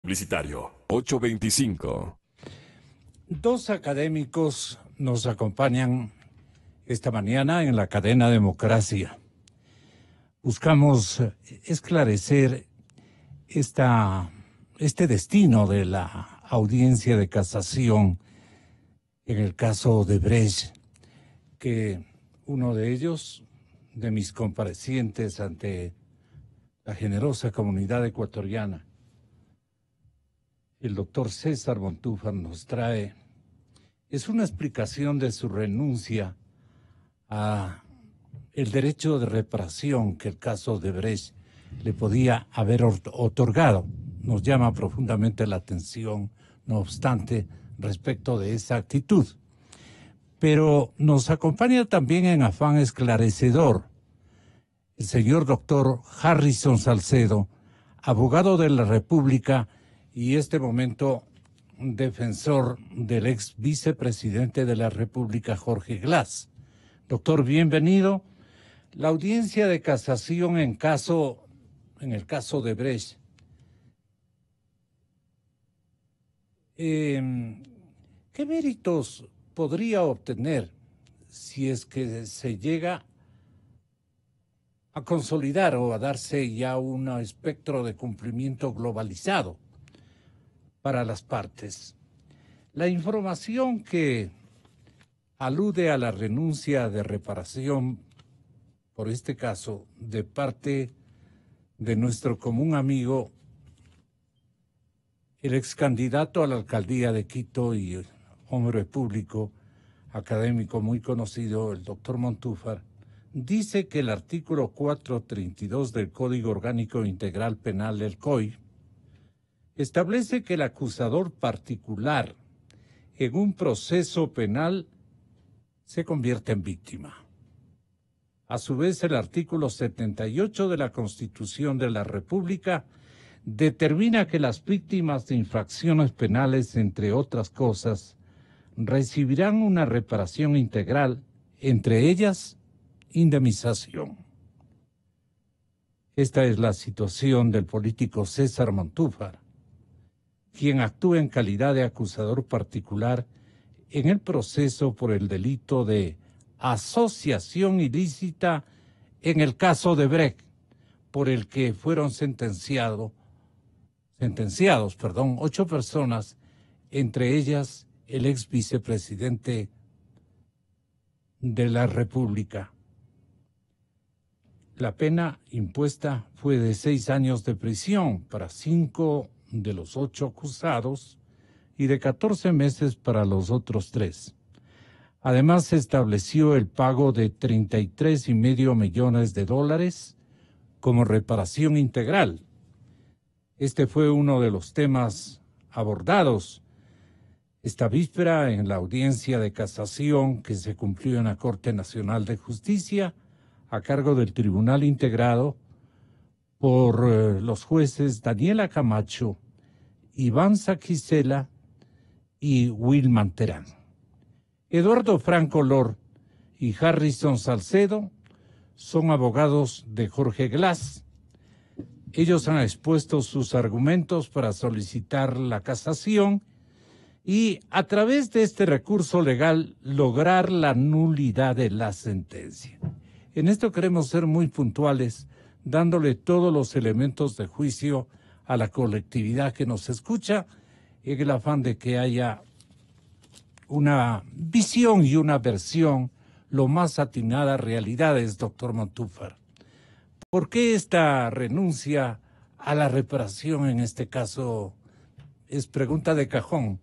Publicitario 825. Dos académicos nos acompañan esta mañana en la cadena Democracia. Buscamos esclarecer este destino de la audiencia de casación en el caso Odebrecht, que uno de ellos, de mis comparecientes ante la generosa comunidad ecuatoriana, el doctor César Montúfar, nos trae, es una explicación de su renuncia a el derecho de reparación que el caso de Odebrecht le podía haber otorgado. Nos llama profundamente la atención, no obstante, respecto de esa actitud. Pero nos acompaña también en afán esclarecedor el señor doctor Harrison Salcedo, abogado de la República y este momento defensor del ex vicepresidente de la República, Jorge Glass. Doctor, bienvenido. La audiencia de casación en el caso Odebrecht. ¿Qué méritos podría obtener si es que se llega a consolidar o a darse ya un espectro de cumplimiento globalizado para las partes? La información que alude a la renuncia de reparación, por este caso, de parte de nuestro común amigo, el ex candidato a la alcaldía de Quito y hombre público, académico muy conocido, el doctor Montúfar, dice que el artículo 432 del Código Orgánico Integral Penal del COI establece que el acusador particular en un proceso penal se convierte en víctima. A su vez, el artículo 78 de la Constitución de la República determina que las víctimas de infracciones penales, entre otras cosas, recibirán una reparación integral, entre ellas, indemnización. Esta es la situación del político César Montúfar, quien actúa en calidad de acusador particular en el proceso por el delito de asociación ilícita en el caso de Odebrecht, por el que fueron sentenciados 8 personas, entre ellas el ex vicepresidente de la República. La pena impuesta fue de 6 años de prisión para 5 de los 8 acusados y de 14 meses para los otros 3. Además, se estableció el pago de $33.5 millones como reparación integral. Este fue uno de los temas abordados esta víspera en la audiencia de casación que se cumplió en la Corte Nacional de Justicia a cargo del Tribunal integrado por los jueces Daniela Camacho, Iván Saquicela y Wilman Terán. Eduardo Franco Lor y Harrison Salcedo son abogados de Jorge Glass. Ellos han expuesto sus argumentos para solicitar la casación y, a través de este recurso legal, lograr la nulidad de la sentencia. En esto queremos ser muy puntuales, dándole todos los elementos de juicio a la colectividad que nos escucha, en el afán de que haya una visión y una versión lo más atinada a realidades, doctor Montúfar. ¿Por qué esta renuncia a la reparación en este caso? Es pregunta de cajón.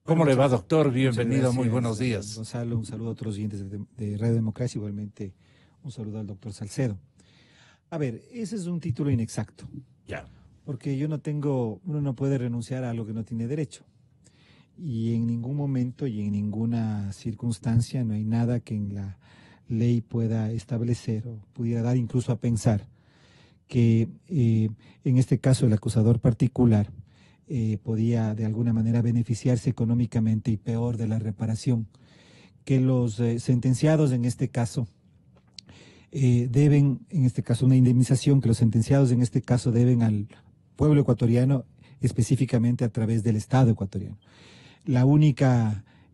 ¿Cómo le va, doctor? Bienvenido, muy buenos días. Gonzalo, un saludo a otros oyentes de Radio Democracia, igualmente un saludo al doctor Salcedo. A ver, ese es un título inexacto. Ya. Porque uno no puede renunciar a algo que no tiene derecho. Y en ningún momento y en ninguna circunstancia no hay nada que en la ley pueda establecer o pudiera dar incluso a pensar que en este caso el acusador particular podía de alguna manera beneficiarse económicamente y peor de la reparación, que los sentenciados en este caso deben, en este caso una indemnización, que los sentenciados en este caso deben al pueblo ecuatoriano específicamente a través del Estado ecuatoriano.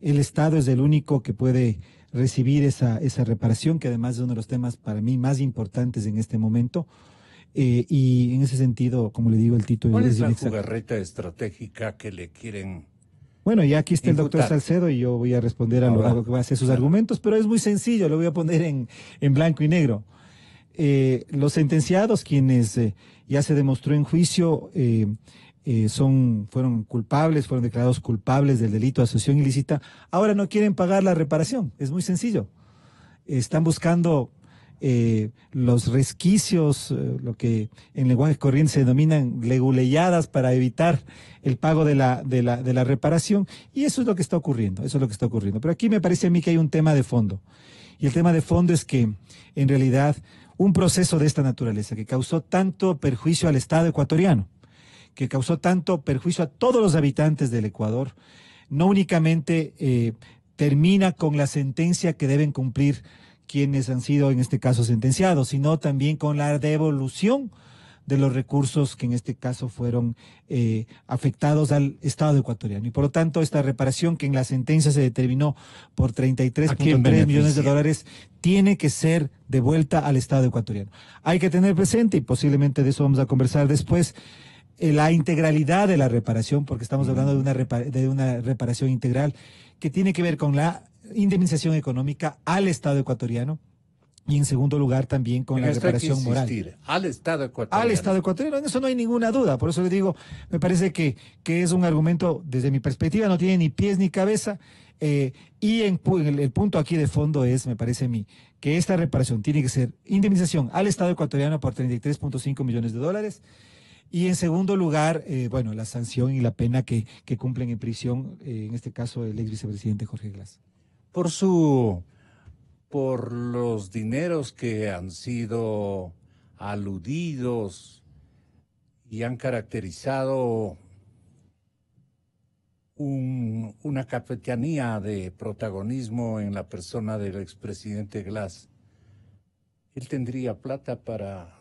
El Estado es el único que puede recibir esa reparación, que además es uno de los temas para mí más importantes en este momento. Y en ese sentido, como le digo, el título ¿Cuál es es la inexacto. jugarreta estratégica que le quieren Bueno, ya aquí está el doctor imputar? Salcedo y yo voy a responder a lo que va a ser sus argumentos, pero es muy sencillo, lo voy a poner en blanco y negro. Los sentenciados, quienes ya se demostró en juicio, fueron culpables, fueron declarados culpables del delito de asociación ilícita, ahora no quieren pagar la reparación, es muy sencillo. Están buscando los resquicios, lo que en lenguaje corriente se denominan leguleyadas para evitar el pago de la reparación, y eso es lo que está ocurriendo, Pero aquí me parece a mí que hay un tema de fondo, y el tema de fondo es que, en realidad, un proceso de esta naturaleza que causó tanto perjuicio al Estado ecuatoriano, que causó tanto perjuicio a todos los habitantes del Ecuador, no únicamente termina con la sentencia que deben cumplir quienes han sido en este caso sentenciados, sino también con la devolución de los recursos que en este caso fueron afectados al Estado ecuatoriano. Y por lo tanto, esta reparación que en la sentencia se determinó por 33.3 millones de dólares tiene que ser devuelta al Estado ecuatoriano. Hay que tener presente, y posiblemente de eso vamos a conversar después, la integralidad de la reparación, porque estamos hablando de una reparación integral que tiene que ver con la indemnización económica al Estado ecuatoriano y, en segundo lugar, también con la reparación moral. Al Estado ecuatoriano. Al Estado ecuatoriano, en eso no hay ninguna duda. Por eso le digo, me parece que es un argumento, desde mi perspectiva, no tiene ni pies ni cabeza. Y el punto aquí de fondo es, me parece a mí, que esta reparación tiene que ser indemnización al Estado ecuatoriano por 33.5 millones de dólares. Y en segundo lugar, bueno, la sanción y la pena que cumplen en prisión, en este caso el ex vicepresidente Jorge Glass. Por los dineros que han sido aludidos y han caracterizado una capitanía de protagonismo en la persona del expresidente Glass, él tendría plata para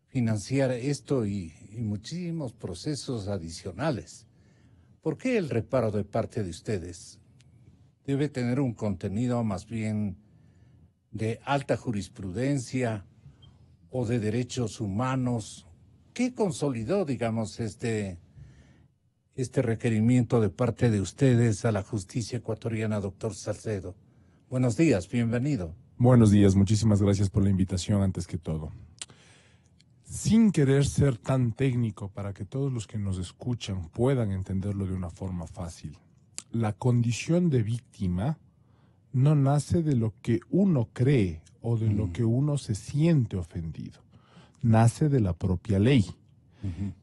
financiar esto y muchísimos procesos adicionales. ¿Por qué el reparo de parte de ustedes debe tener un contenido más bien de alta jurisprudencia o de derechos humanos? ¿Qué consolidó, digamos, este requerimiento de parte de ustedes a la justicia ecuatoriana, doctor Salcedo? Buenos días, bienvenido. Buenos días, muchísimas gracias por la invitación antes que todo. Sin querer ser tan técnico para que todos los que nos escuchan puedan entenderlo de una forma fácil, la condición de víctima no nace de lo que uno cree o de lo que uno se siente ofendido. Nace de la propia ley.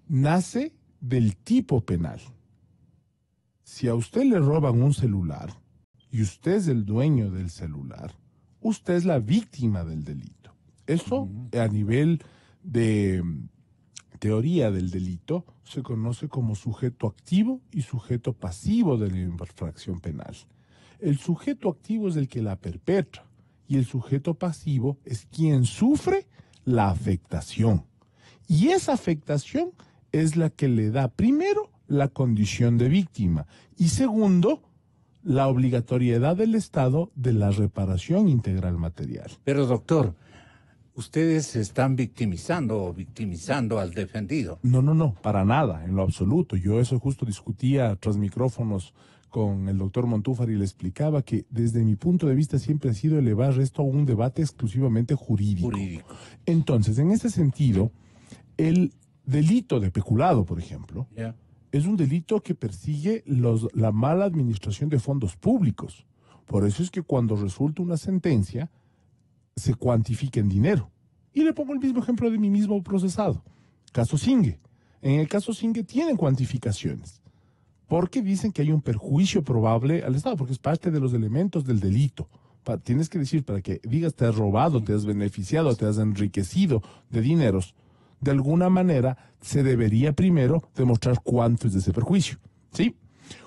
Nace del tipo penal. Si a usted le roban un celular y usted es el dueño del celular, usted es la víctima del delito. Eso a nivel de teoría del delito se conoce como sujeto activo y sujeto pasivo de la infracción penal. El sujeto activo es el que la perpetra y el sujeto pasivo es quien sufre la afectación. Y esa afectación es la que le da, primero, la condición de víctima y segundo, la obligatoriedad del Estado de la reparación integral material. Pero, doctor, ustedes se están victimizando al defendido. No, para nada, en lo absoluto. Yo eso justo discutía tras micrófonos con el doctor Montúfar y le explicaba que desde mi punto de vista siempre ha sido elevar esto a un debate exclusivamente jurídico. Entonces, en ese sentido, el delito de peculado, por ejemplo, es un delito que persigue la mala administración de fondos públicos. Por eso es que cuando resulta una sentencia, se cuantifica en dinero. Y le pongo el mismo ejemplo de mi mismo procesado. Caso Singue. En el caso Singue tienen cuantificaciones. Porque dicen que hay un perjuicio probable al Estado, porque es parte de los elementos del delito. Tienes que decir, para que digas te has robado, te has beneficiado, te has enriquecido de dineros, de alguna manera se debería primero demostrar cuánto es de ese perjuicio. ¿Sí?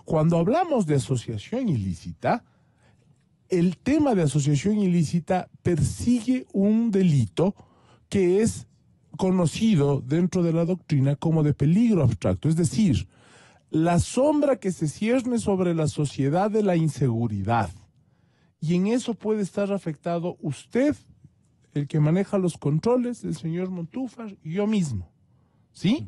Cuando hablamos de asociación ilícita, el tema de asociación ilícita persigue un delito que es conocido dentro de la doctrina como de peligro abstracto, es decir, la sombra que se cierne sobre la sociedad de la inseguridad. Y en eso puede estar afectado usted, el que maneja los controles, el señor Montúfar y yo mismo, ¿sí?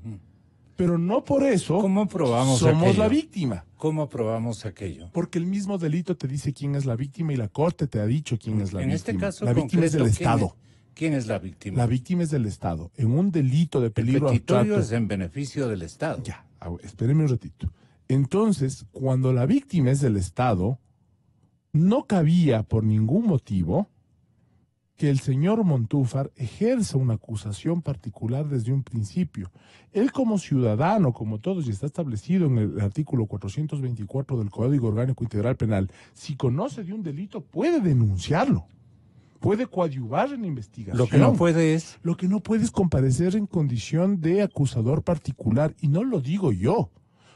Pero no por eso ¿Cómo probamos somos aquello? la víctima. ¿Cómo probamos aquello? Porque el mismo delito te dice quién es la víctima y la corte te ha dicho quién es la víctima. En este caso la víctima es del concreto, Estado. ¿quién es la víctima? La víctima es del Estado. En un delito de peligro El petitorio abstracto. es en beneficio del Estado. Ya, espéreme un ratito. Entonces, cuando la víctima es del Estado, no cabía por ningún motivo que el señor Montúfar ejerza una acusación particular desde un principio. Él como ciudadano, como todos, y está establecido en el artículo 424 del Código Orgánico Integral Penal, si conoce de un delito puede denunciarlo, puede coadyuvar en la investigación. Lo que no puede es... Lo que no puede es comparecer en condición de acusador particular, y no lo digo yo,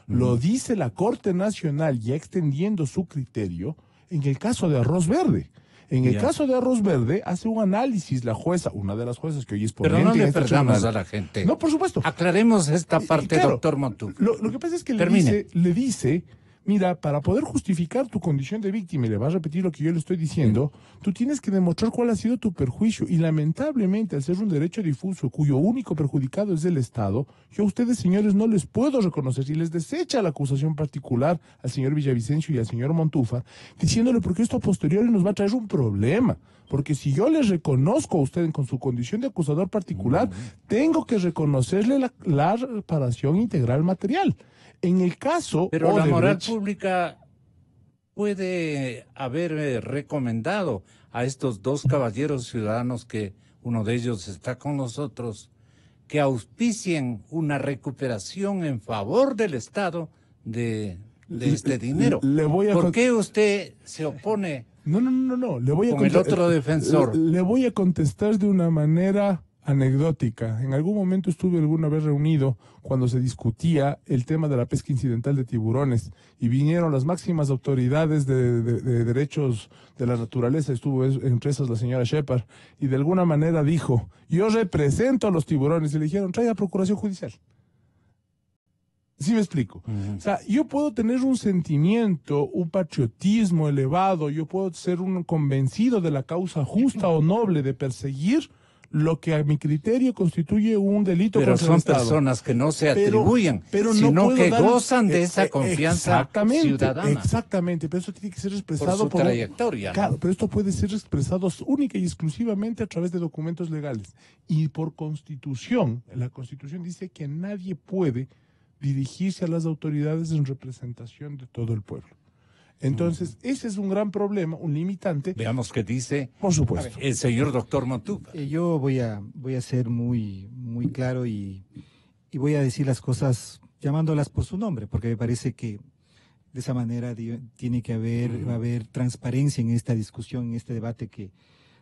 lo dice la Corte Nacional ya extendiendo su criterio en el caso de Arroz Verde. En el caso de Arroz Verde hace un análisis la jueza, una de las juezas que hoy es ponente. Pero no le en este perdamos tribunal. a la gente. No, por supuesto. Aclaremos esta parte, Claro, doctor Montúfar. Lo que pasa es que Termine. le dice, mira, para poder justificar tu condición de víctima, y le vas a repetir lo que yo le estoy diciendo, tú tienes que demostrar cuál ha sido tu perjuicio. Y lamentablemente, al ser un derecho difuso cuyo único perjudicado es el Estado, yo a ustedes, señores, no les puedo reconocer. Si les desecha la acusación particular al señor Villavicencio y al señor Montúfar, diciéndole porque esto a posteriori nos va a traer un problema. Porque si yo les reconozco a ustedes con su condición de acusador particular, tengo que reconocerle la reparación integral material. En el caso... Pero la moral Odebrecht, pública puede haber recomendado a estos dos caballeros ciudadanos, que uno de ellos está con nosotros, que auspicien una recuperación en favor del Estado de este dinero. ¿Por qué usted se opone No. Le voy a con el otro defensor? Le voy a contestar de una manera anecdótica. En algún momento estuve alguna vez reunido cuando se discutía el tema de la pesca incidental de tiburones y vinieron las máximas autoridades de derechos de la naturaleza, estuvo entre esas la señora Shepard, y de alguna manera dijo, yo represento a los tiburones, y le dijeron, traiga procuración judicial. ¿Sí me explico? O sea, yo puedo tener un sentimiento, un patriotismo elevado, yo puedo ser un convencido de la causa justa o noble de perseguir lo que a mi criterio constituye un delito Pero contra el son Estado. personas que no se atribuyen, pero no sino puedo que dar- gozan de esa confianza ciudadana Exactamente, pero eso tiene que ser por expresado su por un- trayectoria, ¿no? Claro, pero esto puede ser expresado única y exclusivamente a través de documentos legales. Y por Constitución, la Constitución dice que nadie puede dirigirse a las autoridades en representación de todo el pueblo. Entonces, ese es un gran problema, un limitante. Veamos qué dice Por supuesto. el señor doctor Montúfar. Yo voy a ser muy claro y voy a decir las cosas llamándolas por su nombre, porque me parece que de esa manera tiene que va a haber transparencia en esta discusión, en este debate que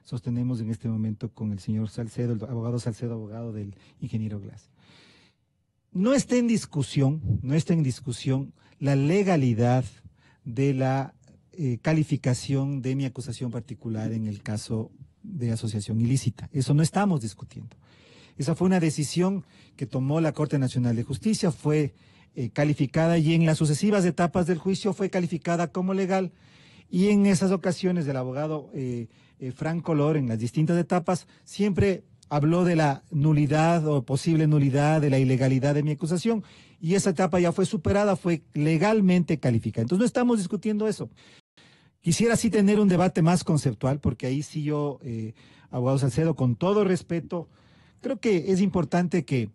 sostenemos en este momento con el señor Salcedo, el abogado Salcedo, abogado del ingeniero Glass. No está en discusión la legalidad de la calificación de mi acusación particular en el caso de asociación ilícita. Eso no estamos discutiendo. Esa fue una decisión que tomó la Corte Nacional de Justicia, fue calificada y en las sucesivas etapas del juicio fue calificada como legal, y en esas ocasiones el abogado Franco Lor, en las distintas etapas, siempre habló de la nulidad o posible nulidad, de la ilegalidad de mi acusación, y esa etapa ya fue superada, fue legalmente calificada. Entonces no estamos discutiendo eso. Quisiera sí tener un debate más conceptual, porque ahí sí yo, abogado Salcedo, con todo respeto, creo que es importante que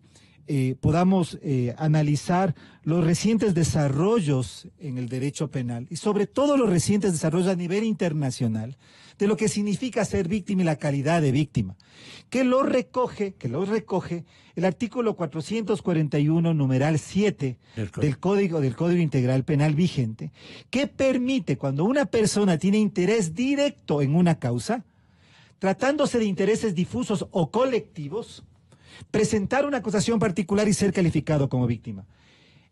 podamos analizar los recientes desarrollos en el derecho penal y sobre todo los recientes desarrollos a nivel internacional de lo que significa ser víctima y la calidad de víctima, que lo recoge el artículo 441, numeral 7 del Código Integral Penal vigente, que permite, cuando una persona tiene interés directo en una causa, tratándose de intereses difusos o colectivos, presentar una acusación particular y ser calificado como víctima.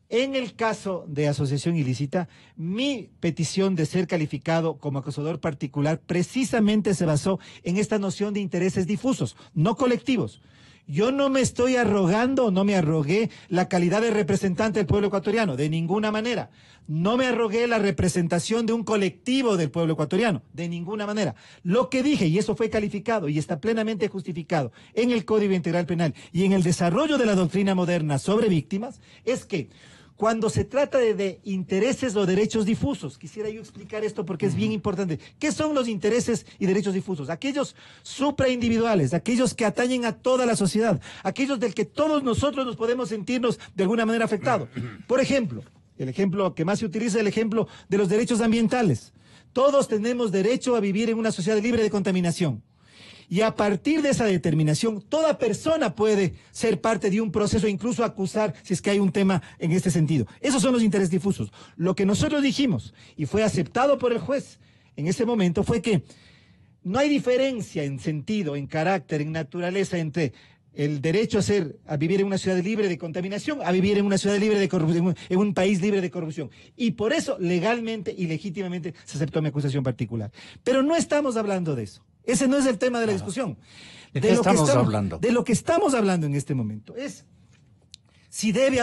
En el caso de asociación ilícita, mi petición de ser calificado como acusador particular precisamente se basó en esta noción de intereses difusos, no colectivos. Yo no me estoy arrogando, no me arrogué la calidad de representante del pueblo ecuatoriano, de ninguna manera. No me arrogué la representación de un colectivo del pueblo ecuatoriano, de ninguna manera. Lo que dije, y eso fue calificado y está plenamente justificado en el Código Integral Penal y en el desarrollo de la doctrina moderna sobre víctimas, es que cuando se trata de intereses o derechos difusos, quisiera yo explicar esto porque es bien importante. ¿Qué son los intereses y derechos difusos? Aquellos supraindividuales, aquellos que atañen a toda la sociedad, aquellos del que todos nosotros nos podemos sentirnos de alguna manera afectados. Por ejemplo, el ejemplo que más se utiliza es el ejemplo de los derechos ambientales. Todos tenemos derecho a vivir en una sociedad libre de contaminación. Y a partir de esa determinación, toda persona puede ser parte de un proceso e incluso acusar si es que hay un tema en este sentido. Esos son los intereses difusos. Lo que nosotros dijimos, y fue aceptado por el juez en ese momento, fue que no hay diferencia en sentido, en carácter, en naturaleza entre el derecho a vivir en una ciudad libre de contaminación, a vivir en una ciudad libre de corrupción, en un país libre de corrupción. Y por eso, legalmente y legítimamente, se aceptó mi acusación particular. Pero no estamos hablando de eso. Ese no es el tema de la discusión. ¿De qué estamos hablando? De lo que estamos hablando en este momento es si debe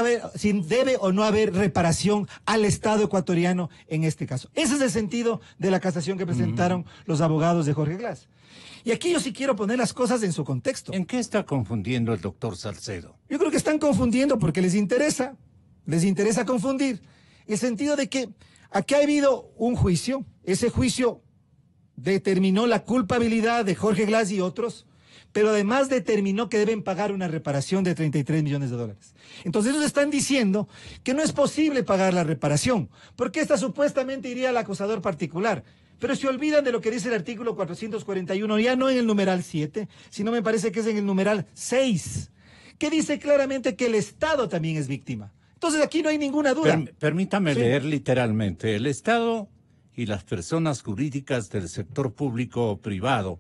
o no haber reparación al Estado ecuatoriano en este caso. Ese es el sentido de la casación que presentaron los abogados de Jorge Glass. Y aquí yo sí quiero poner las cosas en su contexto. ¿En qué está confundiendo el doctor Salcedo? Yo creo que están confundiendo porque les interesa confundir. El sentido de que aquí ha habido un juicio, ese juicio determinó la culpabilidad de Jorge Glass y otros, pero además determinó que deben pagar una reparación de 33 millones de dólares. Entonces ellos están diciendo que no es posible pagar la reparación, porque esta supuestamente iría al acusador particular. Pero se olvidan de lo que dice el artículo 441, ya no en el numeral 7, sino me parece que es en el numeral 6, que dice claramente que el Estado también es víctima. Entonces aquí no hay ninguna duda. Permítame leer literalmente. El Estado y las personas jurídicas del sector público o privado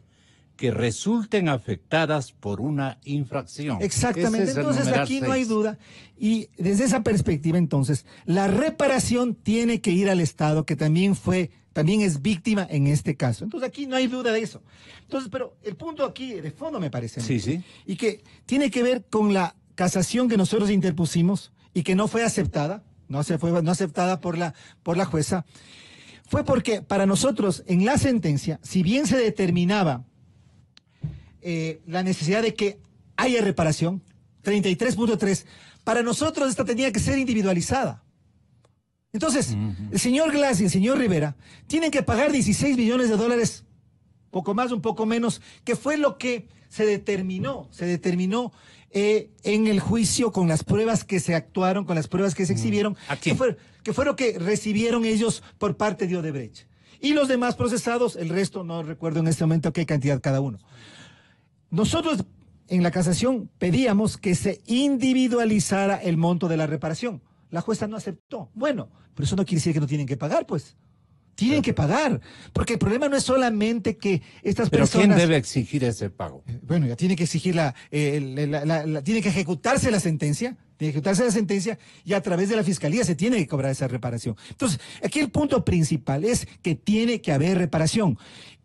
que resulten afectadas por una infracción. Exactamente, entonces aquí 6. No hay duda. Y desde esa perspectiva, entonces, la reparación tiene que ir al Estado, que también es víctima en este caso. Entonces aquí no hay duda de eso. Entonces, pero el punto aquí de fondo me parece. Sí. Y que tiene que ver con la casación que nosotros interpusimos y que no fue aceptada, no aceptada por la jueza. Fue porque para nosotros en la sentencia, si bien se determinaba la necesidad de que haya reparación, 33.3, para nosotros esta tenía que ser individualizada. Entonces, el señor Glass y el señor Rivera tienen que pagar 16 millones de dólares, poco más, un poco menos, que fue lo que se determinó en el juicio con las pruebas que se actuaron, con las pruebas que se exhibieron, que fue lo que recibieron ellos por parte de Odebrecht. Y los demás procesados, el resto no recuerdo en este momento qué cantidad cada uno. Nosotros en la casación pedíamos que se individualizara el monto de la reparación. La jueza no aceptó. Bueno, pero eso no quiere decir que no tienen que pagar, pues. Tienen que pagar, porque el problema no es solamente que estas personas... ¿Pero quién debe exigir ese pago? Bueno, ya tiene que exigir tiene que ejecutarse la sentencia, y a través de la fiscalía se tiene que cobrar esa reparación. Entonces, aquí el punto principal es que tiene que haber reparación.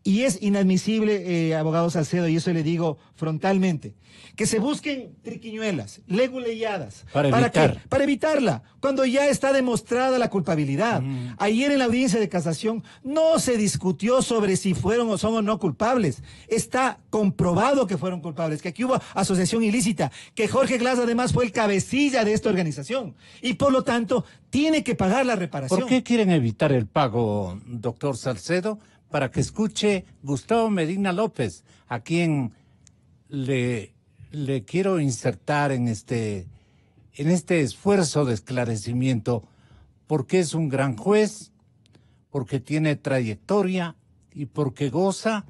Y es inadmisible, abogado Salcedo, y eso le digo frontalmente, que se busquen triquiñuelas, leguleyadas. Para evitarla, cuando ya está demostrada la culpabilidad. Ayer en la audiencia de casación no se discutió sobre si fueron o son o no culpables. Está comprobado que fueron culpables, que aquí hubo asociación ilícita, que Jorge Glass además fue el cabecilla de esta organización. Y por lo tanto, tiene que pagar la reparación. ¿Por qué quieren evitar el pago, doctor Salcedo? Para que escuche Gustavo Medina López, a quien le quiero insertar en este esfuerzo de esclarecimiento, porque es un gran juez, porque tiene trayectoria y porque goza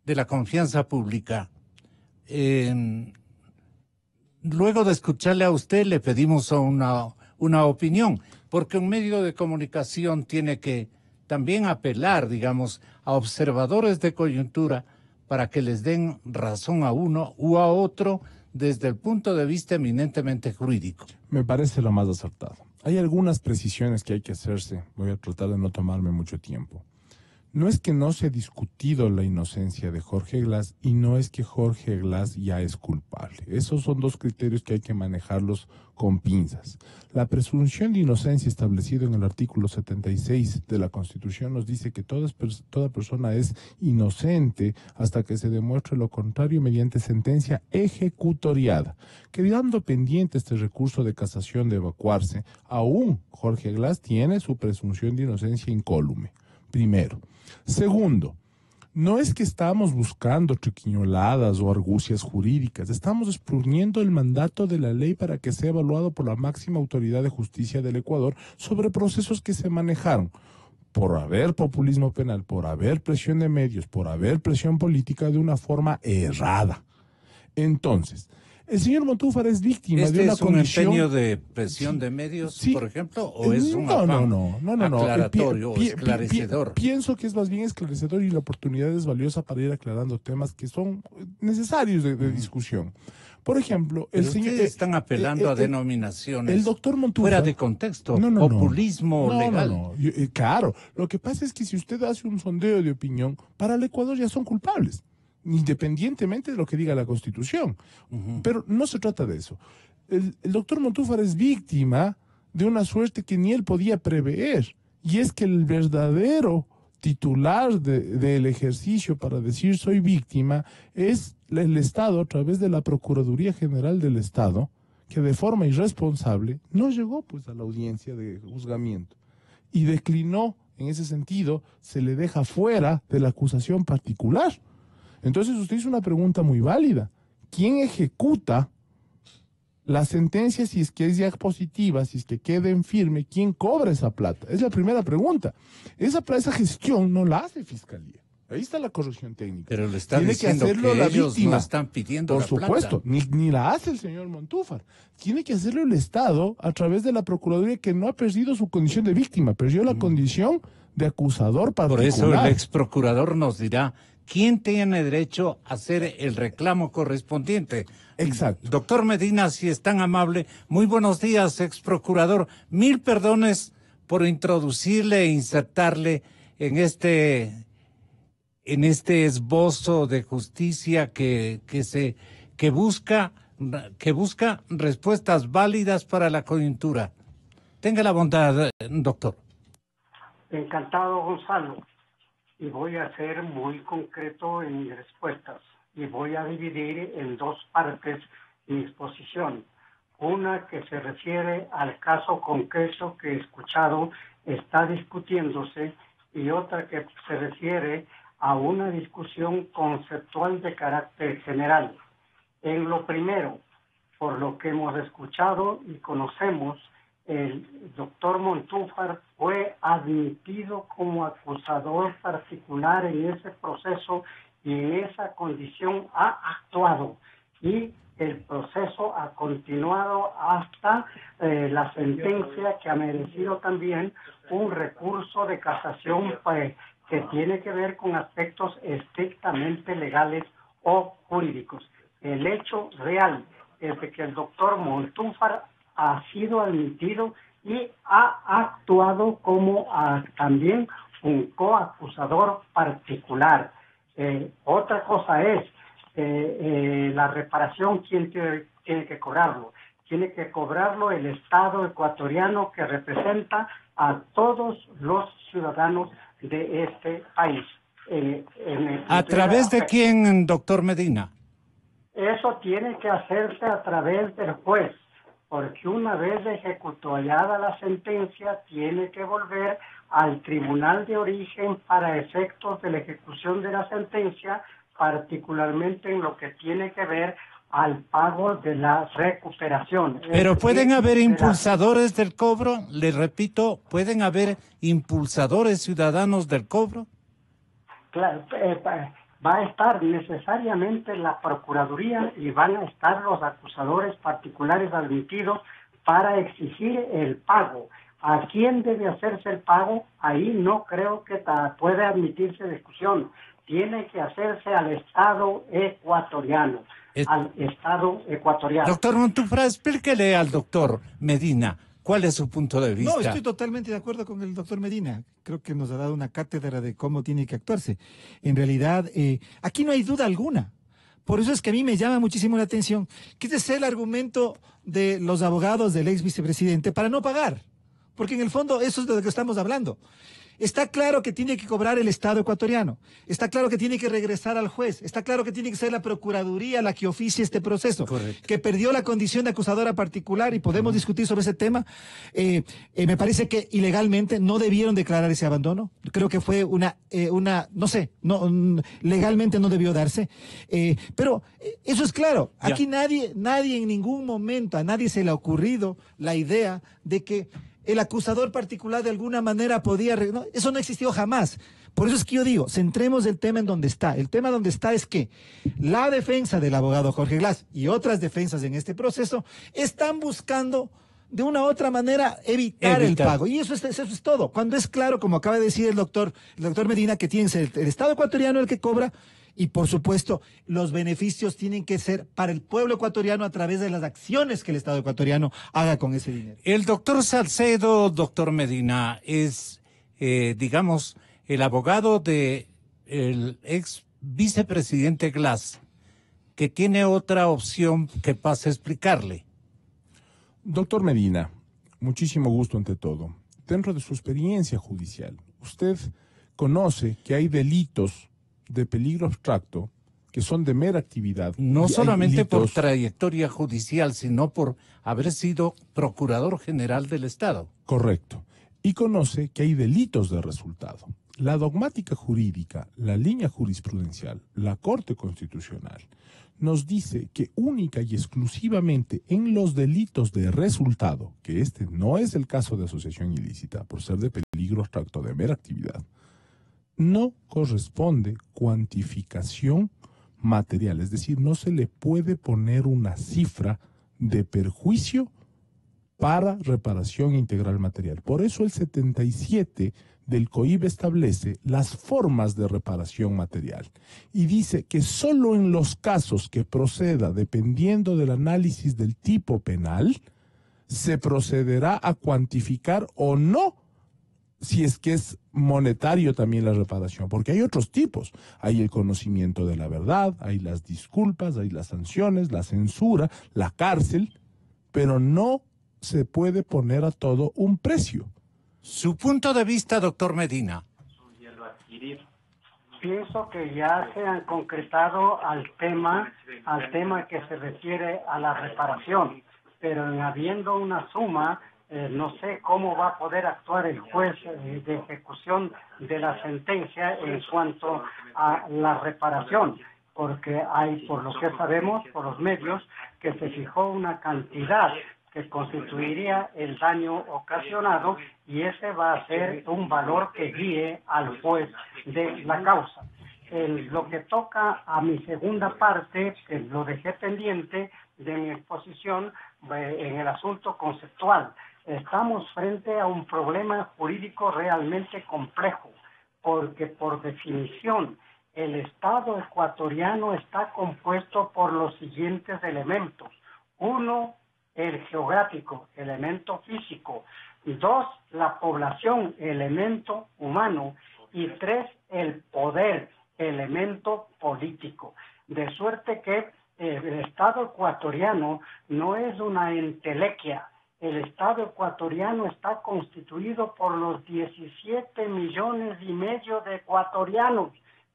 de la confianza pública. Luego de escucharle a usted, le pedimos una opinión, porque un medio de comunicación tiene que también apelar, digamos, a observadores de coyuntura para que les den razón a uno u a otro desde el punto de vista eminentemente jurídico. Me parece lo más acertado. Hay algunas precisiones que hay que hacerse. Voy a tratar de no tomarme mucho tiempo. No es que no se ha discutido la inocencia de Jorge Glass y no es que Jorge Glass ya es culpable. Esos son dos criterios que hay que manejarlos con pinzas. La presunción de inocencia establecida en el artículo 76 de la Constitución nos dice que toda persona es inocente hasta que se demuestre lo contrario mediante sentencia ejecutoriada. Quedando pendiente este recurso de casación de evacuarse, aún Jorge Glass tiene su presunción de inocencia incólume. Primero. Segundo, no es que estamos buscando triquiñoladas o argucias jurídicas, estamos expurniendo el mandato de la ley para que sea evaluado por la máxima autoridad de justicia del Ecuador sobre procesos que se manejaron por haber populismo penal, por haber presión de medios, por haber presión política de una forma errada. Entonces, el señor Montúfar es víctima de una condición... ¿Es un empeño de presión de medios, sí, por ejemplo, o es un afán aclaratorio o esclarecedor? Pienso que es más bien esclarecedor y la oportunidad es valiosa para ir aclarando temas que son necesarios de discusión. Por ejemplo, el señor... Ustedes están apelando a denominaciones el doctor Montúfar, fuera de contexto, populismo legal. Claro, lo que pasa es que si usted hace un sondeo de opinión, para el Ecuador ya son culpables, independientemente de lo que diga la Constitución. Pero no se trata de eso. El doctor Montúfar es víctima de una suerte que ni él podía prever, y es que el verdadero titular del ejercicio para decir soy víctima es el Estado a través de la Procuraduría General del Estado, que de forma irresponsable no llegó pues a la audiencia de juzgamiento y declinó. En ese sentido, se le deja fuera de la acusación particular. Entonces usted hizo una pregunta muy válida. ¿Quién ejecuta la sentencia si es que es ya positiva, si es que queda en firme? ¿Quién cobra esa plata? Es la primera pregunta. Esa gestión no la hace Fiscalía. Ahí está la corrección técnica. Pero le está diciendo que ellos no están pidiendo la plata. Por supuesto, ni la hace el señor Montúfar. Tiene que hacerlo el Estado a través de la Procuraduría, que no ha perdido su condición de víctima, perdió la condición de acusador particular. Por eso el ex procurador nos dirá quién tiene derecho a hacer el reclamo correspondiente. Exacto. Doctor Medina, si es tan amable, muy buenos días, ex procurador. 1000 perdones por introducirle e insertarle en este esbozo de justicia que busca respuestas válidas para la coyuntura. Tenga la bondad, doctor. Encantado, Gonzalo. Y voy a ser muy concreto en mis respuestas. Y voy a dividir en dos partes mi exposición. Una que se refiere al caso concreto que he escuchado está discutiéndose, y otra que se refiere a una discusión conceptual de carácter general. En lo primero, por lo que hemos escuchado y conocemos, el doctor Montúfar fue admitido como acusador particular en ese proceso y en esa condición ha actuado. Y el proceso ha continuado hasta la sentencia, que ha merecido también un recurso de casación que tiene que ver con aspectos estrictamente legales o jurídicos. El hecho real es de que el doctor Montúfar ha sido admitido y ha actuado como también un coacusador particular. Otra cosa es la reparación. ¿Quién tiene que cobrarlo? Tiene que cobrarlo el Estado ecuatoriano, que representa a todos los ciudadanos de este país. ¿A través de quién, doctor Medina? Eso tiene que hacerse a través del juez, porque una vez ejecutoriada la sentencia, tiene que volver al tribunal de origen para efectos de la ejecución de la sentencia, particularmente en lo que tiene que ver al pago de la recuperación. Pero ¿pueden haber impulsadores del cobro? Le repito, ¿pueden haber impulsadores ciudadanos del cobro? Claro, va a estar necesariamente la Procuraduría y van a estar los acusadores particulares admitidos para exigir el pago. ¿A quién debe hacerse el pago? Ahí no creo que pueda admitirse discusión. Tiene que hacerse al Estado ecuatoriano. Al Estado ecuatoriano. Doctor Montúfar, explíquele al doctor Medina ¿Cuál es su punto de vista? No, estoy totalmente de acuerdo con el doctor Medina. Creo que nos ha dado una cátedra de cómo tiene que actuarse. En realidad, aquí no hay duda alguna. Por eso es que a mí me llama muchísimo la atención que ese es el argumento de los abogados del ex vicepresidente para no pagar. Porque en el fondo eso es de lo que estamos hablando. Está claro que tiene que cobrar el Estado ecuatoriano, está claro que tiene que regresar al juez, está claro que tiene que ser la Procuraduría la que oficie este proceso, Correcto. que perdió la condición de acusadora particular y podemos discutir sobre ese tema. Me parece que ilegalmente no debieron declarar ese abandono, creo que fue no sé, legalmente no debió darse, pero eso es claro, Ya. aquí nadie en ningún momento, a nadie se le ha ocurrido la idea de que el acusador particular de alguna manera podía... No, eso no existió jamás. Por eso es que yo digo, centremos el tema en donde está. El tema donde está es que la defensa del abogado Jorge Glass y otras defensas en este proceso están buscando de una u otra manera evitar el pago. Y eso es todo. Cuando es claro, como acaba de decir el doctor Medina, que tiene que ser el Estado ecuatoriano el que cobra. Y por supuesto, los beneficios tienen que ser para el pueblo ecuatoriano a través de las acciones que el Estado ecuatoriano haga con ese dinero. El doctor Salcedo, doctor Medina, es, digamos, el abogado de el ex vicepresidente Glass, que tiene otra opción que pase a explicarle. Doctor Medina, muchísimo gusto ante todo. Dentro de su experiencia judicial, usted conoce que hay delitos de peligro abstracto que son de mera actividad. No Y solamente hay por delitos- trayectoria judicial, sino por haber sido procurador general del Estado. Correcto. Y conoce que hay delitos de resultado. La dogmática jurídica, la línea jurisprudencial, la Corte Constitucional, nos dice que única y exclusivamente en los delitos de resultado, que este no es el caso de asociación ilícita, por ser de peligro abstracto de mera actividad, no corresponde cuantificación material, es decir, no se le puede poner una cifra de perjuicio para reparación integral material. Por eso el 77 del COIB establece las formas de reparación material y dice que solo en los casos que proceda dependiendo del análisis del tipo penal se procederá a cuantificar o no si es que es monetario también la reparación, porque hay otros tipos. Hay el conocimiento de la verdad, hay las disculpas, hay las sanciones, la censura, la cárcel, pero no se puede poner a todo un precio. Su punto de vista, doctor Medina. Pienso que ya se han concretado al tema que se refiere a la reparación, pero en habiendo una suma, no sé cómo va a poder actuar el juez de ejecución de la sentencia en cuanto a la reparación, porque hay, por lo que sabemos, por los medios, que se fijó una cantidad que constituiría el daño ocasionado y ese va a ser un valor que guíe al juez de la causa. Lo que toca a mi segunda parte, que lo dejé pendiente de mi exposición en el asunto conceptual. Estamos frente a un problema jurídico realmente complejo, porque por definición el Estado ecuatoriano está compuesto por los siguientes elementos. Uno, el geográfico, elemento físico. Dos, la población, elemento humano. Y tres, el poder, elemento político. De suerte que el Estado ecuatoriano no es una entelequia. El Estado ecuatoriano está constituido por los 17,5 millones de ecuatorianos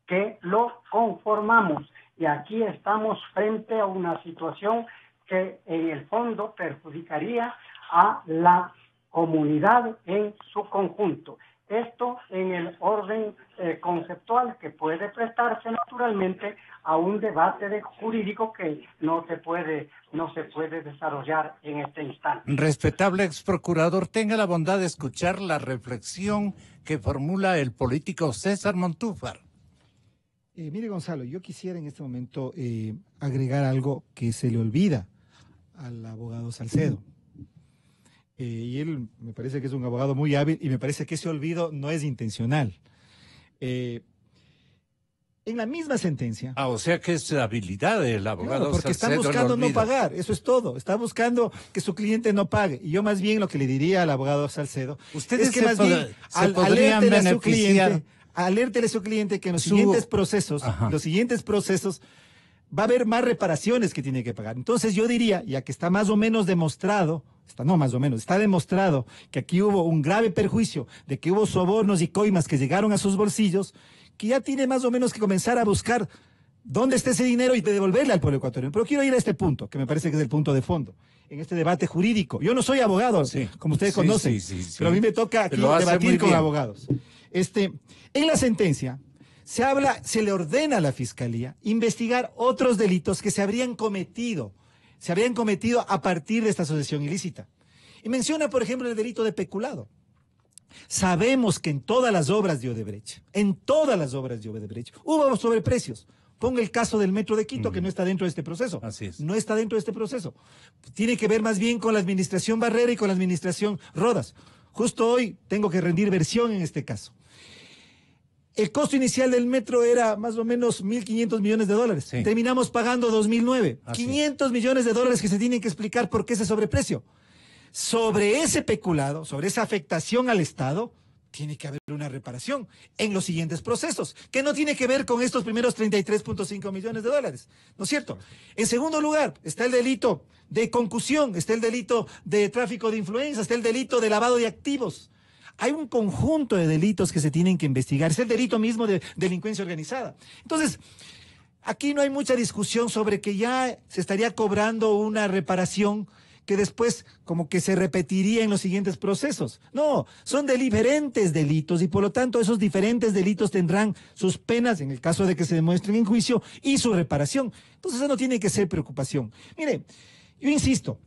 que lo conformamos. Y aquí estamos frente a una situación que en el fondo perjudicaría a la comunidad en su conjunto. Esto en el orden conceptual que puede prestarse naturalmente a un debate jurídico que no se puede desarrollar en este instante. Respetable ex procurador, tenga la bondad de escuchar la reflexión que formula el político César Montúfar. Mire, Gonzalo, yo quisiera en este momento agregar algo que se le olvida al abogado Salcedo. Y él me parece que es un abogado muy hábil y me parece que ese olvido no es intencional. El En la misma sentencia. O sea que es la habilidad del abogado. Claro, porque están Salcedo buscando el no olvido. pagar, eso es todo. Está buscando que su cliente no pague. Y yo más bien lo que le diría al abogado Salcedo Ustedes es que más bien se podrían alértele a su beneficiar. cliente, alértele a su cliente que en los Su- siguientes procesos, Ajá. va a haber más reparaciones que tiene que pagar. Entonces yo diría, ya que está más o menos demostrado, está demostrado que aquí hubo un grave perjuicio, de que hubo sobornos y coimas que llegaron a sus bolsillos, que ya tiene más o menos que comenzar a buscar dónde está ese dinero y devolverle al pueblo ecuatoriano. Pero quiero ir a este punto, que me parece que es el punto de fondo, en este debate jurídico. Yo no soy abogado, Sí. como ustedes Sí, conocen, sí, pero a mí me toca aquí Lo hace muy debatir con bien. abogados. En la sentencia se le ordena a la Fiscalía investigar otros delitos que se habrían cometido a partir de esta asociación ilícita. Y menciona, por ejemplo, el delito de peculado. Sabemos que en todas las obras de Odebrecht, hubo sobreprecios. Ponga el caso del Metro de Quito, que no está dentro de este proceso. Así es. No está dentro de este proceso. Tiene que ver más bien con la administración Barrera y con la administración Rodas. Justo hoy tengo que rendir versión en este caso. El costo inicial del metro era más o menos $1.500 millones. Sí. Terminamos pagando 2009. Así. 500 millones de dólares que se tienen que explicar por qué ese sobreprecio. Sobre ese peculado, sobre esa afectación al Estado, tiene que haber una reparación en los siguientes procesos, que no tiene que ver con estos primeros 33.5 millones de dólares, ¿no es cierto? En segundo lugar, está el delito de concusión, está el delito de tráfico de influencia, está el delito de lavado de activos. Hay un conjunto de delitos que se tienen que investigar. Es el delito mismo de delincuencia organizada. Entonces, aquí no hay mucha discusión sobre que ya se estaría cobrando una reparación que después como que se repetiría en los siguientes procesos. No, son diferentes delitos y por lo tanto esos diferentes delitos tendrán sus penas en el caso de que se demuestren en juicio y su reparación. Entonces eso no tiene que ser preocupación. Mire, yo insisto,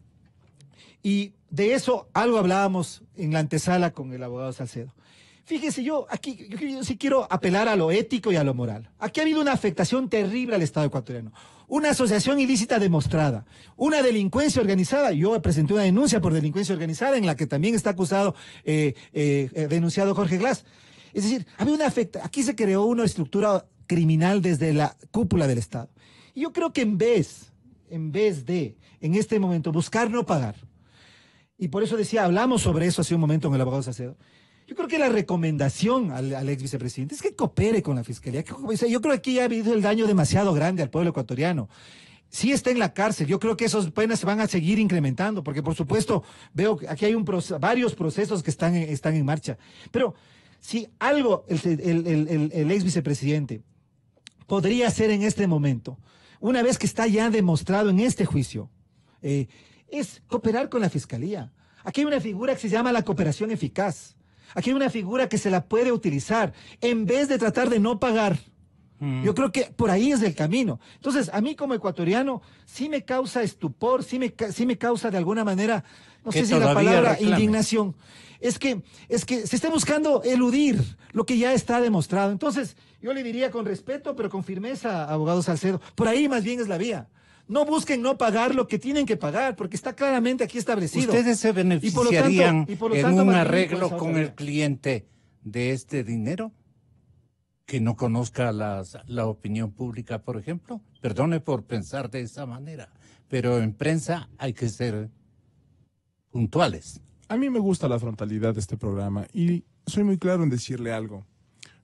y de eso algo hablábamos en la antesala con el abogado Salcedo. Fíjese, yo sí quiero apelar a lo ético y a lo moral. Aquí ha habido una afectación terrible al Estado ecuatoriano. Una asociación ilícita demostrada, una delincuencia organizada. Yo presenté una denuncia por delincuencia organizada en la que también está acusado, denunciado Jorge Glass. Es decir, aquí se creó una estructura criminal desde la cúpula del Estado. Y yo creo que en vez de, en este momento, buscar no pagar, y por eso decía, hablamos sobre eso hace un momento con el abogado Salcedo, yo creo que la recomendación al ex vicepresidente es que coopere con la Fiscalía. Yo creo que aquí ha habido el daño demasiado grande al pueblo ecuatoriano. Sí está en la cárcel, yo creo que esas penas se van a seguir incrementando, porque por supuesto veo que aquí hay varios procesos que están en marcha. Pero si algo el ex vicepresidente podría hacer en este momento, una vez que está ya demostrado en este juicio, es cooperar con la Fiscalía. Aquí hay una figura que se llama la cooperación eficaz. Aquí hay una figura que se la puede utilizar en vez de tratar de no pagar. Yo creo que por ahí es el camino. Entonces, a mí como ecuatoriano sí me causa estupor, sí me causa de alguna manera, no sé si la palabra indignación. Es que se está buscando eludir lo que ya está demostrado. Entonces, yo le diría con respeto, pero con firmeza, abogado Salcedo, por ahí más bien es la vía. No busquen no pagar lo que tienen que pagar, porque está claramente aquí establecido. ¿Ustedes se beneficiarían en un arreglo con el cliente de este dinero? ¿Que no conozca la opinión pública, por ejemplo? Perdone por pensar de esa manera, pero en prensa hay que ser puntuales. A mí me gusta la frontalidad de este programa y soy muy claro en decirle algo.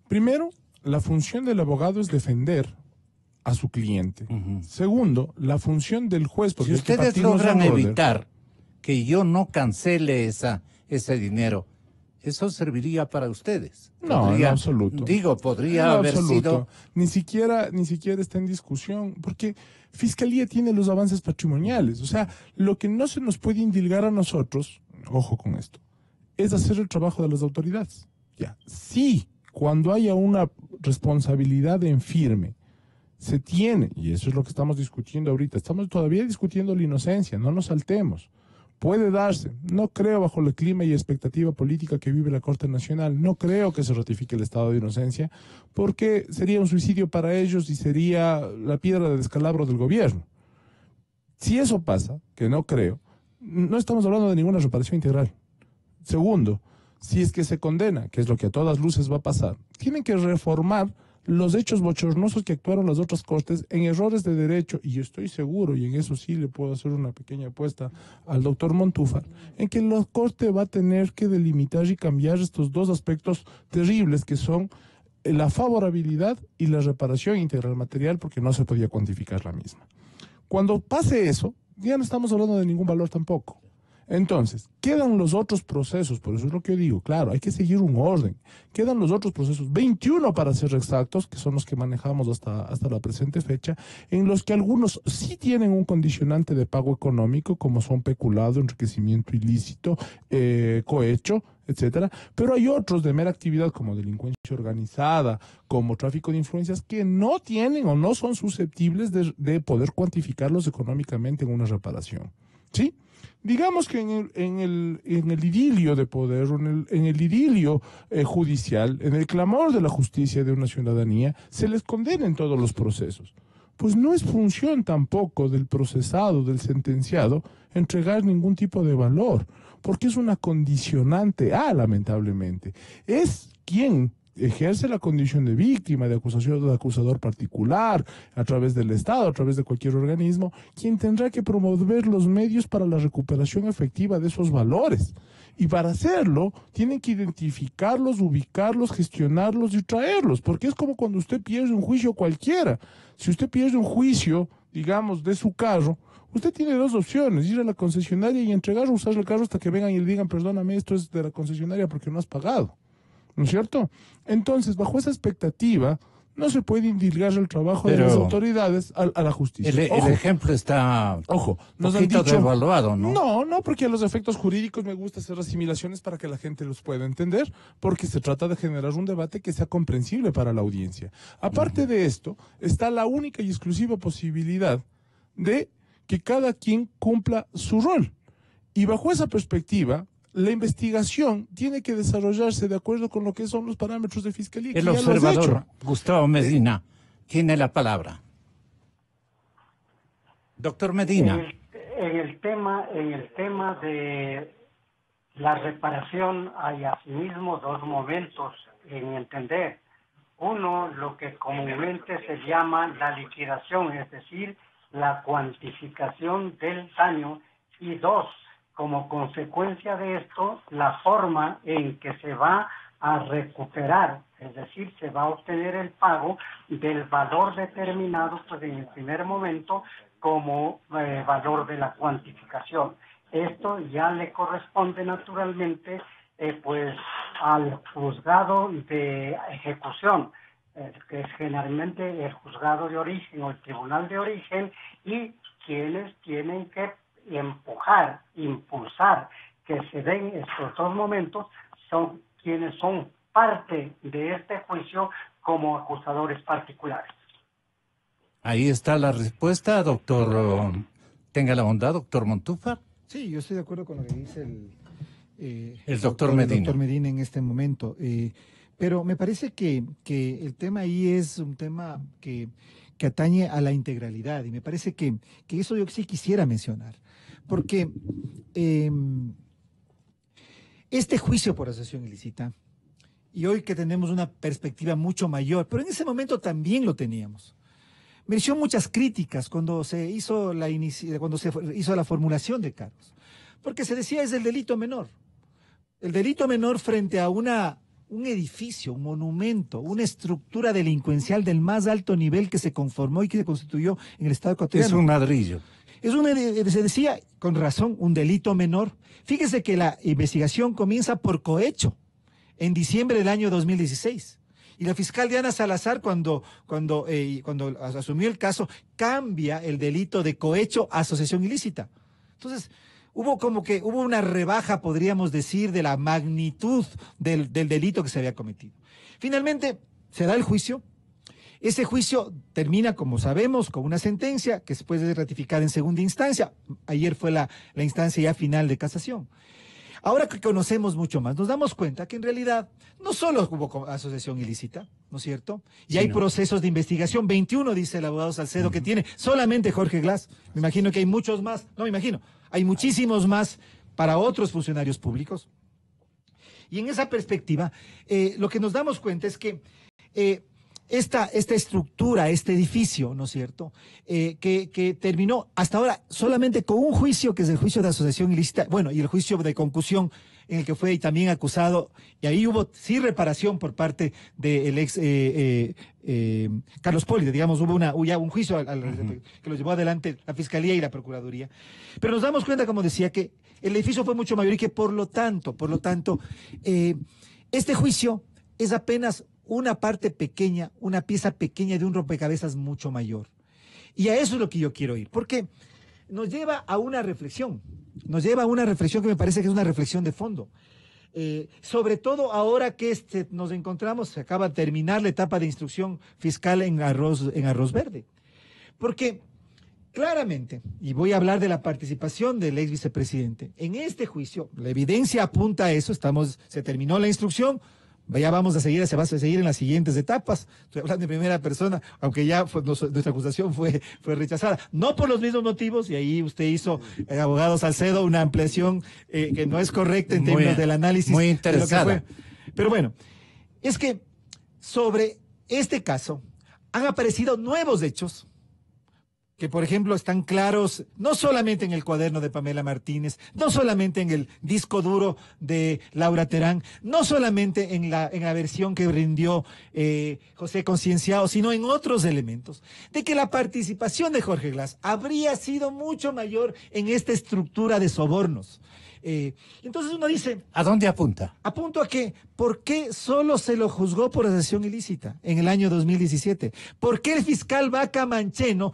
Primero, la función del abogado es defender a su cliente. Segundo, la función del juez... Porque si ustedes logran evitar que yo no cancele ese dinero, ¿eso serviría para ustedes? No, en absoluto. Digo, podría haber sido... Ni siquiera está en discusión, porque Fiscalía tiene los avances patrimoniales. O sea, lo que no se nos puede indilgar a nosotros, ojo con esto, es hacer el trabajo de las autoridades. Ya, sí, cuando haya una responsabilidad en firme, se tiene, y eso es lo que estamos discutiendo ahorita, estamos todavía discutiendo la inocencia, no nos saltemos. Puede darse, no creo bajo el clima y expectativa política que vive la Corte Nacional, no creo que se ratifique el estado de inocencia, porque sería un suicidio para ellos y sería la piedra de descalabro del gobierno. Si eso pasa, que no creo, no estamos hablando de ninguna reparación integral. Segundo, si es que se condena, que es lo que a todas luces va a pasar, tienen que reformar los hechos bochornosos que actuaron las otras cortes en errores de derecho, y yo estoy seguro, y en eso sí le puedo hacer una pequeña apuesta al doctor Montúfar, en que la corte va a tener que delimitar y cambiar estos dos aspectos terribles que son la favorabilidad y la reparación integral material, porque no se podía cuantificar la misma. Cuando pase eso, ya no estamos hablando de ningún valor tampoco. Entonces, quedan los otros procesos, por eso es lo que yo digo, claro, hay que seguir un orden. Quedan los otros procesos, 21 para ser exactos, que son los que manejamos hasta la presente fecha, en los que algunos sí tienen un condicionante de pago económico, como son peculado, enriquecimiento ilícito, cohecho, etcétera, pero hay otros de mera actividad como delincuencia organizada, como tráfico de influencias, que no tienen o no son susceptibles de poder cuantificarlos económicamente en una reparación, ¿sí? Digamos que en el idilio de poder, en el idilio judicial, en el clamor de la justicia de una ciudadanía, se les condena en todos los procesos. Pues no es función tampoco del procesado, del sentenciado, entregar ningún tipo de valor, porque es una condicionante, lamentablemente. Es quien ejerce la condición de víctima, de acusación, de acusador particular, a través del Estado, a través de cualquier organismo, quien tendrá que promover los medios para la recuperación efectiva de esos valores. Y para hacerlo, tienen que identificarlos, ubicarlos, gestionarlos y traerlos, porque es como cuando usted pierde un juicio cualquiera. Si usted pierde un juicio, digamos, de su carro, usted tiene dos opciones: ir a la concesionaria y entregar o usar el carro hasta que vengan y le digan, perdóname, esto es de la concesionaria porque no has pagado. ¿No es cierto? Entonces, bajo esa expectativa, no se puede indilgar el trabajo de las autoridades a la justicia. El ejemplo está nos han dicho, devaluado, ¿no? No, porque a los efectos jurídicos me gusta hacer asimilaciones para que la gente los pueda entender, porque se trata de generar un debate que sea comprensible para la audiencia. Aparte de esto, está la única y exclusiva posibilidad de que cada quien cumpla su rol. Y bajo esa perspectiva, la investigación tiene que desarrollarse de acuerdo con lo que son los parámetros de fiscalía. El observador Gustavo Medina tiene la palabra. Doctor Medina. En el tema de la reparación hay asimismo dos momentos en entender. Uno, lo que comúnmente se llama la liquidación, es decir, la cuantificación del daño. Y dos, como consecuencia de esto, la forma en que se va a recuperar, es decir, se va a obtener el pago del valor determinado, pues en el primer momento, como valor de la cuantificación. Esto ya le corresponde naturalmente, pues, al juzgado de ejecución, que es generalmente el juzgado de origen o el tribunal de origen, y quienes tienen que impulsar que se den estos dos momentos son quienes son parte de este juicio como acusadores particulares. Ahí está la respuesta, doctor. Tenga la bondad, doctor Montúfar. Sí, yo estoy de acuerdo con lo que dice el doctor Medina. El doctor Medina en este momento. Pero me parece que el tema ahí es un tema que atañe a la integralidad, y me parece que eso yo sí quisiera mencionar. Porque este juicio por asociación ilícita, y hoy que tenemos una perspectiva mucho mayor, pero en ese momento también lo teníamos, mereció muchas críticas cuando se hizo la formulación de cargos, porque se decía es el delito menor. El delito menor frente a un edificio, un monumento, una estructura delincuencial del más alto nivel que se conformó y que se constituyó en el Estado ecuatoriano. Es un ladrillo. Se decía, con razón, un delito menor. Fíjese que la investigación comienza por cohecho en diciembre del año 2016. Y la fiscal Diana Salazar, cuando asumió el caso, cambia el delito de cohecho a asociación ilícita. Entonces, hubo una rebaja, podríamos decir, de la magnitud del delito que se había cometido. Finalmente, se da el juicio. Ese juicio termina, como sabemos, con una sentencia que después es ratificada en segunda instancia. Ayer fue la instancia ya final de casación. Ahora que conocemos mucho más, nos damos cuenta que en realidad no solo hubo asociación ilícita, ¿no es cierto? Y hay procesos de investigación, 21, dice el abogado Salcedo, que tiene solamente Jorge Glass. Me imagino que hay muchos más, hay muchísimos más para otros funcionarios públicos. Y en esa perspectiva, lo que nos damos cuenta es que esta estructura, este edificio, ¿no es cierto?, que terminó hasta ahora solamente con un juicio, que es el juicio de asociación ilícita, bueno, y el juicio de concusión, en el que fue también acusado, y ahí hubo sí reparación por parte del ex Carlos Poli, digamos, hubo ya un juicio que lo llevó adelante la Fiscalía y la Procuraduría. Pero nos damos cuenta, como decía, que el edificio fue mucho mayor y que por lo tanto, este juicio es apenas una parte pequeña, una pieza pequeña de un rompecabezas mucho mayor. Y a eso es lo que yo quiero ir, porque nos lleva a una reflexión, que me parece que es una reflexión de fondo. Sobre todo ahora que nos encontramos, se acaba de terminar la etapa de instrucción fiscal en Arroz Verde. Porque claramente, y voy a hablar de la participación del ex vicepresidente, en este juicio, la evidencia apunta a eso, se terminó la instrucción, ya se va a seguir en las siguientes etapas. Estoy hablando en primera persona, aunque ya nuestra acusación fue rechazada. No por los mismos motivos, y ahí usted hizo, abogado Salcedo, una ampliación que no es correcta en términos del análisis. Muy interesada. De lo que fue. Pero bueno, es que sobre este caso han aparecido nuevos hechos que, por ejemplo, están claros no solamente en el cuaderno de Pamela Martínez, no solamente en el disco duro de Laura Terán, no solamente en la versión que rindió José Concienciado, sino en otros elementos, de que la participación de Jorge Glass habría sido mucho mayor en esta estructura de sobornos. Entonces uno dice... ¿A dónde apunta? Apunto a que, ¿por qué solo se lo juzgó por asociación ilícita en el año 2017? ¿Por qué el fiscal Vaca Mancheno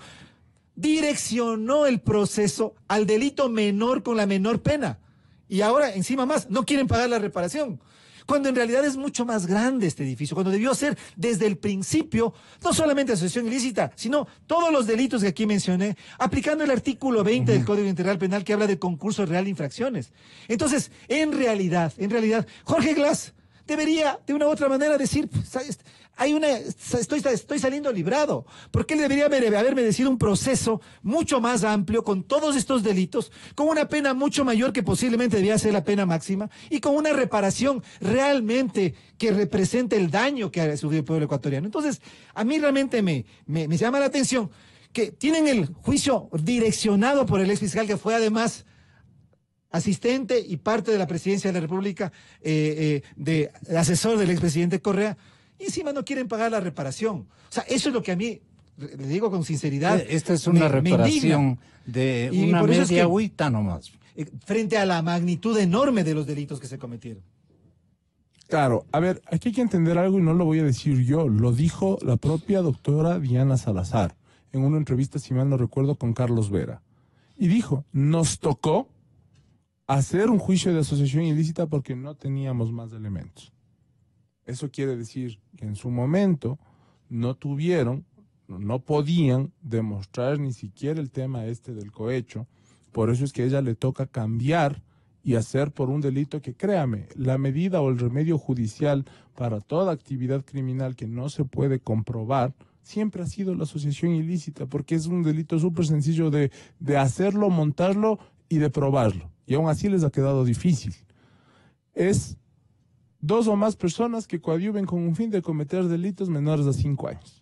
direccionó el proceso al delito menor con la menor pena? Y ahora, encima más, no quieren pagar la reparación, cuando en realidad es mucho más grande este edificio, cuando debió ser desde el principio, no solamente asociación ilícita, sino todos los delitos que aquí mencioné, aplicando el artículo 20 del Código Integral Penal que habla de concurso real de infracciones. Entonces, en realidad, Jorge Glass debería, de una u otra manera, decir, estoy saliendo librado, porque él debería haber merecido un proceso mucho más amplio con todos estos delitos, con una pena mucho mayor que posiblemente debía ser la pena máxima, y con una reparación realmente que represente el daño que ha sufrido el pueblo ecuatoriano. Entonces, a mí realmente me llama la atención que tienen el juicio direccionado por el ex fiscal, que fue además asistente y parte de la presidencia de la República, de asesor del expresidente Correa, y encima no quieren pagar la reparación. O sea, eso es lo que a mí, le digo con sinceridad, esta es una reparación de una media agüita nomás. Frente a la magnitud enorme de los delitos que se cometieron. Claro, a ver, aquí hay que entender algo y no lo voy a decir yo, lo dijo la propia doctora Diana Salazar en una entrevista, si mal no recuerdo, con Carlos Vera. Y dijo, nos tocó hacer un juicio de asociación ilícita porque no teníamos más elementos. Eso quiere decir que en su momento no podían demostrar ni siquiera el tema del cohecho. Por eso es que a ella le toca cambiar y hacer por un delito que, créame, la medida o el remedio judicial para toda actividad criminal que no se puede comprobar siempre ha sido la asociación ilícita, porque es un delito súper sencillo de hacerlo, montarlo y de probarlo. Y aún así les ha quedado difícil. Es 2 o más personas que coadyuven con un fin de cometer delitos menores a 5 años.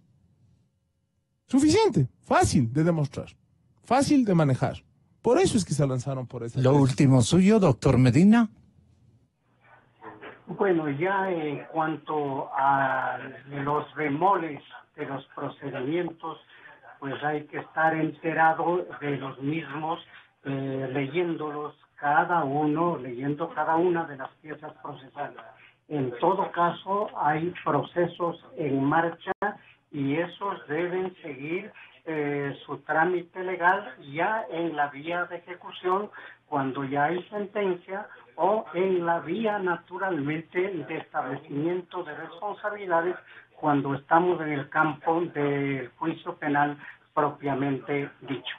Suficiente, fácil de demostrar, fácil de manejar. Por eso es que se lanzaron por esa. Lo último suyo, doctor Medina. Bueno, ya en cuanto a los bemoles de los procedimientos, pues hay que estar enterado de los mismos, leyendo cada una de las piezas procesales. En todo caso, hay procesos en marcha y esos deben seguir su trámite legal ya en la vía de ejecución cuando ya hay sentencia, o en la vía naturalmente de establecimiento de responsabilidades cuando estamos en el campo del juicio penal propiamente dicho.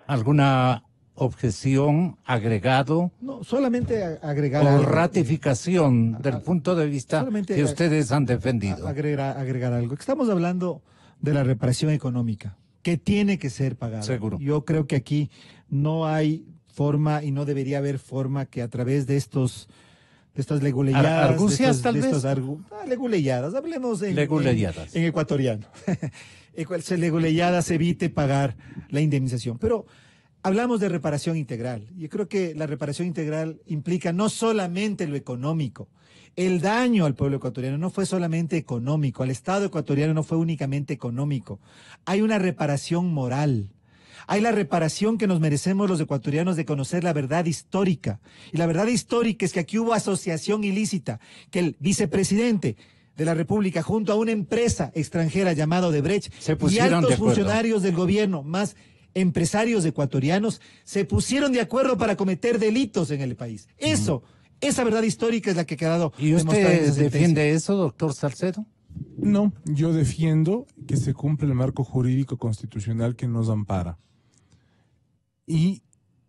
¿Alguna objeción, agregado? No, solamente agregar o ratificación del punto de vista que ustedes han defendido. Agregar algo. Estamos hablando de la reparación económica, que tiene que ser pagada. Seguro. Yo creo que aquí no hay forma y no debería haber forma que a través de estas leguleyadas. Argucias, tal vez. Leguleyadas, hablemos Leguleyadas. en ecuatoriano. Leguleyadas evite pagar la indemnización. Pero hablamos de reparación integral. Yo creo que la reparación integral implica no solamente lo económico. El daño al pueblo ecuatoriano no fue solamente económico, al Estado ecuatoriano no fue únicamente económico. Hay una reparación moral. Hay la reparación que nos merecemos los ecuatorianos de conocer la verdad histórica. Y la verdad histórica es que aquí hubo asociación ilícita, que el vicepresidente de la República junto a una empresa extranjera llamada Odebrecht y altos funcionarios del gobierno, más empresarios ecuatorianos, se pusieron de acuerdo para cometer delitos en el país. Esa verdad histórica es la que ha quedado ¿Y usted defiende eso, doctor Salcedo? No, yo defiendo que se cumple el marco jurídico constitucional que nos ampara. Y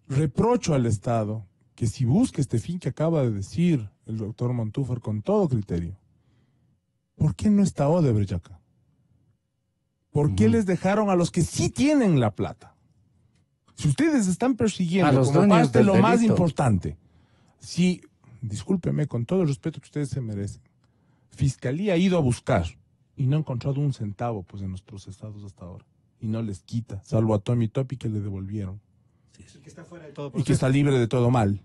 reprocho al Estado que si busca este fin que acaba de decir el doctor Montúfar con todo criterio, ¿por qué no está Odebrecht acá? ¿Por qué les dejaron a los que sí tienen la plata? Si ustedes están persiguiendo como parte de lo más importante, si, discúlpeme, con todo el respeto que ustedes se merecen, Fiscalía ha ido a buscar y no ha encontrado un centavo pues en los procesados hasta ahora. Y no les quita, salvo a Tommy Topi que le devolvieron. Y que está fuera de todo y que está libre de todo mal.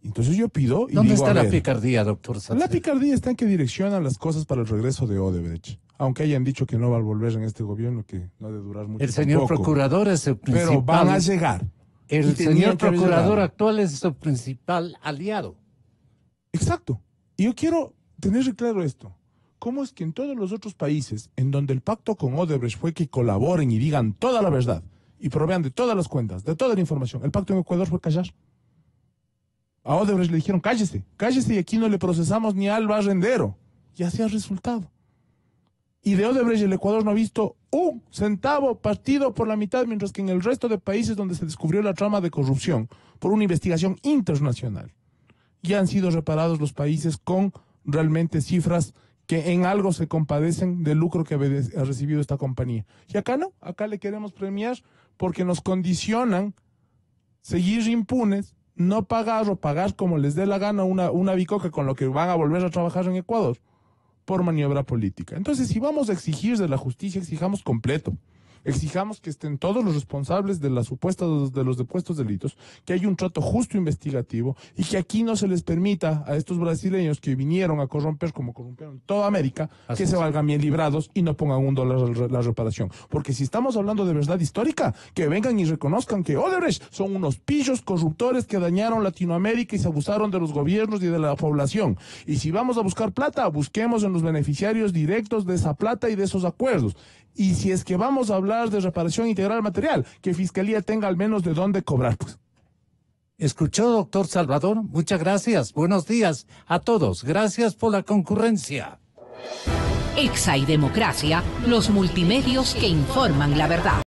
Entonces yo pido y ¿Dónde digo, está la picardía, doctor Salcedo? La picardía está en que direccionan las cosas para el regreso de Odebrecht. Aunque hayan dicho que no va a volver en este gobierno, que no ha de durar mucho. El señor procurador es el principal. Pero van a llegar. El señor procurador actual es su principal aliado. Exacto. Y yo quiero tener claro esto. ¿Cómo es que en todos los otros países en donde el pacto con Odebrecht fue que colaboren y digan toda la verdad y provean de todas las cuentas, de toda la información, el pacto en Ecuador fue callar? A Odebrecht le dijeron, cállese, cállese y aquí no le procesamos ni al barrendero. Y así ha resultado. Y de Odebrecht el Ecuador no ha visto un centavo partido por la mitad, mientras que en el resto de países donde se descubrió la trama de corrupción por una investigación internacional, ya han sido reparados los países con realmente cifras que en algo se compadecen del lucro que ha recibido esta compañía. Y acá no, acá le queremos premiar porque nos condicionan seguir impunes, no pagar o pagar como les dé la gana una bicoca con lo que van a volver a trabajar en Ecuador por maniobra política. Entonces, si vamos a exigir de la justicia, exijamos completo. Exijamos que estén todos los responsables de los supuestos delitos, que haya un trato justo investigativo y que aquí no se les permita a estos brasileños que vinieron a corromper como corrompieron toda América, que se valgan bien librados y no pongan $1 la reparación. Porque si estamos hablando de verdad histórica, que vengan y reconozcan que Odebrecht son unos pillos corruptores que dañaron Latinoamérica y se abusaron de los gobiernos y de la población. Y si vamos a buscar plata, busquemos en los beneficiarios directos de esa plata y de esos acuerdos. Y si es que vamos a hablar de reparación integral material, que Fiscalía tenga al menos de dónde cobrar, pues. ¿Escuchó, doctor Salvador? Muchas gracias. Buenos días a todos. Gracias por la concurrencia. Exa y Democracia, los multimedios que informan la verdad.